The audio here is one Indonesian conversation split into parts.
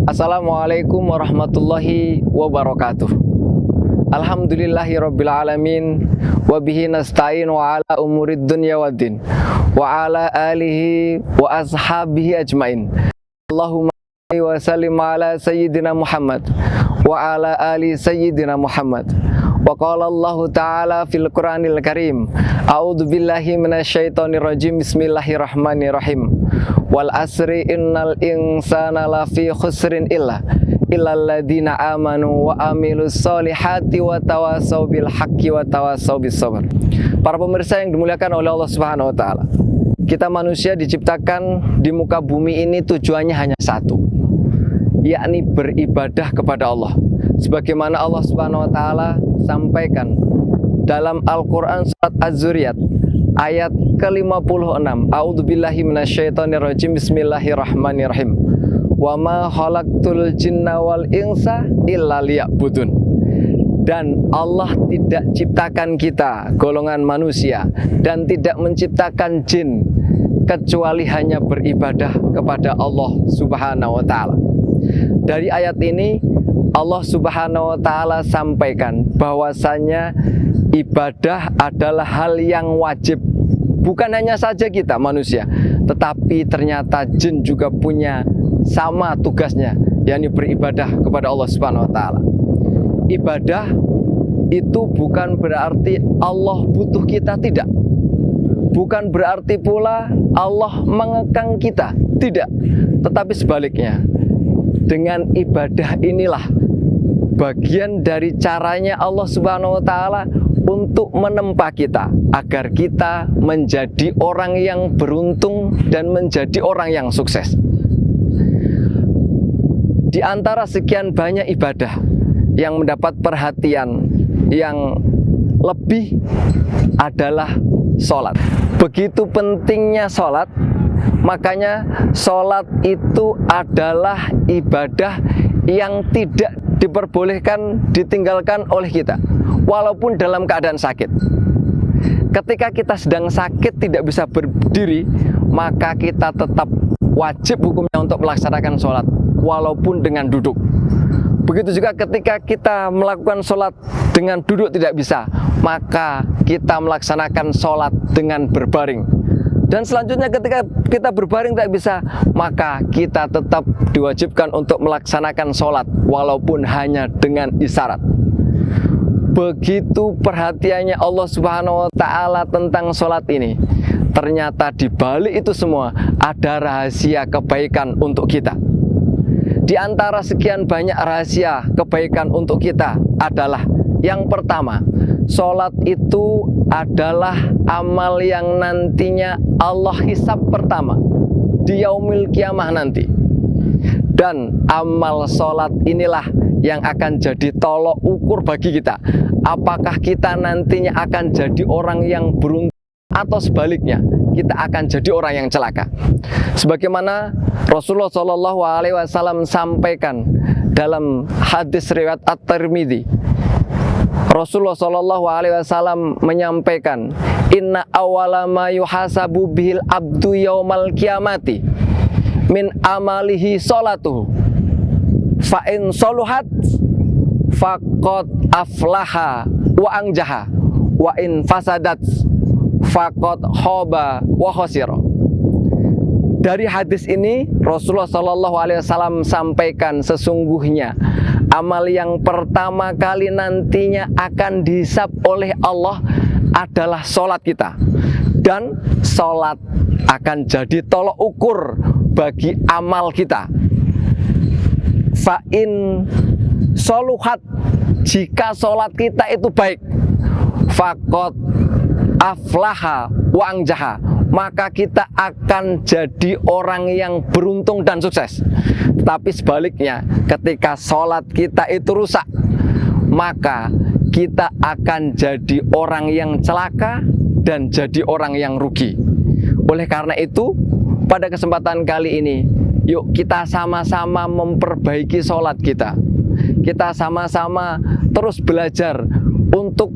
Assalamualaikum warahmatullahi wabarakatuh. Alhamdulillahirabbil alamin wa bihi nasta'in wa ala umurid dunya waddin wa ala alihi wa ashabihi ajmain. Allahumma shalli wa sallim ala sayyidina Muhammad wa ala ali sayyidina Muhammad. Wa qala Allah ta'ala fil Qur'anil Karim, a'udzu billahi minasyaitonir rajim, bismillahirrahmanirrahim. Wal asri innal insana lafi khusrin illal ladzina amanu wa amilus solihati wa tawasaw bil haqqi wa tawasaw bis sabr. Para pemirsa yang dimuliakan oleh Allah Subhanahu wa taala, kita manusia diciptakan di muka bumi ini tujuannya hanya satu, yakni beribadah kepada Allah. Sebagaimana Allah Subhanahu wa taala sampaikan dalam Al-Qur'an surat Az-Zuriyat ayat ke-56. A'udzubillahi minasyaitonirrajim, bismillahirrahmanirrahim. Wa ma khalaqtul jinna wal insa illa liya'budun. Dan Allah tidak ciptakan kita, golongan manusia, dan tidak menciptakan jin kecuali hanya beribadah kepada Allah Subhanahu wa taala. Dari ayat ini Allah Subhanahu wa taala sampaikan bahwasanya ibadah adalah hal yang wajib. Bukan hanya saja kita manusia, tetapi ternyata jin juga punya sama tugasnya, yakni beribadah kepada Allah Subhanahu wa taala. Ibadah itu bukan berarti Allah butuh kita, tidak. Bukan berarti pula Allah mengekang kita, tidak. Tetapi sebaliknya, dengan ibadah inilah bagian dari caranya Allah Subhanahu wa taala untuk menempa kita agar kita menjadi orang yang beruntung dan menjadi orang yang sukses. Di antara sekian banyak ibadah yang mendapat perhatian yang lebih adalah sholat. Begitu pentingnya sholat, makanya sholat itu adalah ibadah yang tidak diperbolehkan ditinggalkan oleh kita, walaupun dalam keadaan sakit. Ketika kita sedang sakit tidak bisa berdiri, maka kita tetap wajib hukumnya untuk melaksanakan sholat, walaupun dengan duduk. Begitu juga ketika kita melakukan sholat dengan duduk tidak bisa, maka kita melaksanakan sholat dengan berbaring. Dan selanjutnya ketika kita berbaring tidak bisa, maka kita tetap diwajibkan untuk melaksanakan sholat walaupun hanya dengan isyarat. Begitu perhatiannya Allah Subhanahu wa taala tentang sholat ini. Ternyata di balik itu semua ada rahasia kebaikan untuk kita. Di antara sekian banyak rahasia kebaikan untuk kita adalah yang pertama, sholat itu adalah amal yang nantinya Allah hisab pertama di yaumil kiamah nanti. Dan amal sholat inilah yang akan jadi tolok ukur bagi kita. Apakah kita nantinya akan jadi orang yang beruntung atau sebaliknya kita akan jadi orang yang celaka. Sebagaimana Rasulullah SAW sampaikan dalam hadis riwayat At-Tirmidzi, Rasulullah SAW menyampaikan, inna awwala ma yuhasabu bihil abdu yaumal qiyamati min amalihi sholatuhu fa in soluhat faqad aflaha wa anjaha wa in fasadat faqad khaba wa khasira. Dari hadis ini Rasulullah SAW sampaikan sesungguhnya amal yang pertama kali nantinya akan dihisab oleh Allah adalah sholat kita. Dan sholat akan jadi tolok ukur bagi amal kita. Fa'in soluhat, jika sholat kita itu baik, faqad aflaha wa anjaha, maka kita akan jadi orang yang beruntung dan sukses. Tetapi sebaliknya, ketika sholat kita itu rusak, maka kita akan jadi orang yang celaka dan jadi orang yang rugi. Oleh karena itu, pada kesempatan kali ini, yuk kita sama-sama memperbaiki sholat kita. Kita sama-sama terus belajar untuk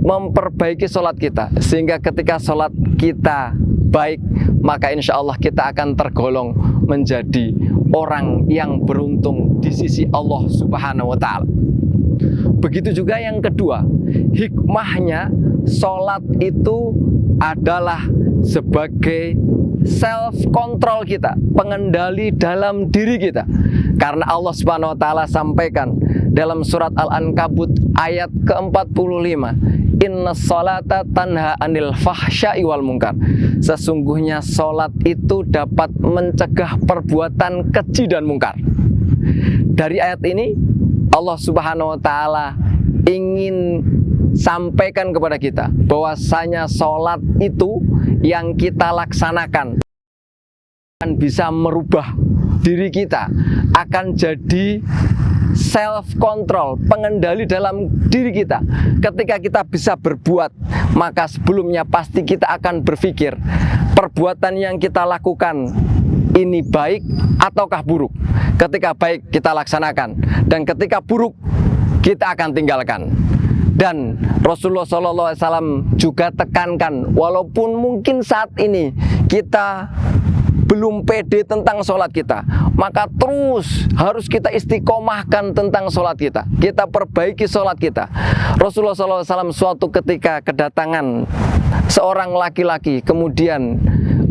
memperbaiki sholat kita, sehingga ketika sholat kita baik, maka insya Allah kita akan tergolong menjadi orang yang beruntung di sisi Allah Subhanahu wa Ta'ala. Begitu juga yang kedua, hikmahnya sholat itu adalah sebagai self control kita, pengendali dalam diri kita. Karena Allah Subhanahu wa Ta'ala sampaikan dalam surat Al-Ankabut ayat ke-45, inna sholata tanha anil fahsya'i wal munkar. Sesungguhnya sholat itu dapat mencegah perbuatan keji dan mungkar. Dari ayat ini Allah Subhanahu wa Ta'ala ingin sampaikan kepada kita bahwasanya sholat itu yang kita laksanakan akan bisa merubah diri kita, akan jadi self control, pengendali dalam diri kita. Ketika kita bisa berbuat, maka sebelumnya pasti kita akan berpikir perbuatan yang kita lakukan ini baik ataukah buruk. Ketika baik kita laksanakan, dan ketika buruk kita akan tinggalkan. Dan Rasulullah SAW juga tekankan, walaupun mungkin saat ini kita belum pede tentang sholat kita, maka terus harus kita istiqomahkan tentang sholat kita. Kita perbaiki sholat kita. Rasulullah SAW suatu ketika kedatangan seorang laki-laki, kemudian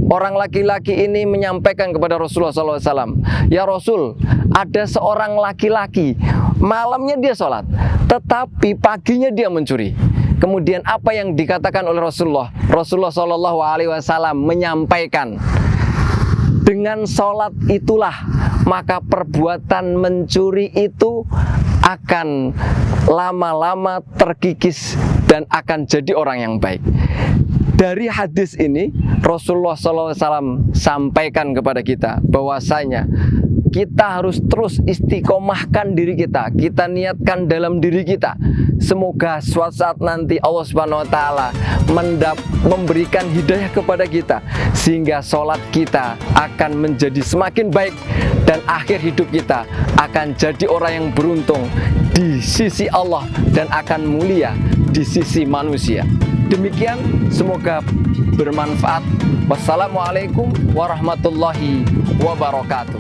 orang laki-laki ini menyampaikan kepada Rasulullah SAW, ya Rasul, ada seorang laki-laki, malamnya dia sholat, tetapi paginya dia mencuri. Kemudian apa yang dikatakan oleh Rasulullah? Rasulullah SAW menyampaikan, dengan sholat itulah maka perbuatan mencuri itu akan lama-lama terkikis dan akan jadi orang yang baik. Dari hadis ini Rasulullah SAW sampaikan kepada kita bahwasanya kita harus terus istiqomahkan diri kita. Kita niatkan dalam diri kita. Semoga suatu saat nanti Allah Subhanahu wa Ta'ala memberikan hidayah kepada kita, sehingga sholat kita akan menjadi semakin baik, dan akhir hidup kita akan jadi orang yang beruntung di sisi Allah dan akan mulia di sisi manusia. Demikian, semoga bermanfaat. Wassalamualaikum warahmatullahi wabarakatuh.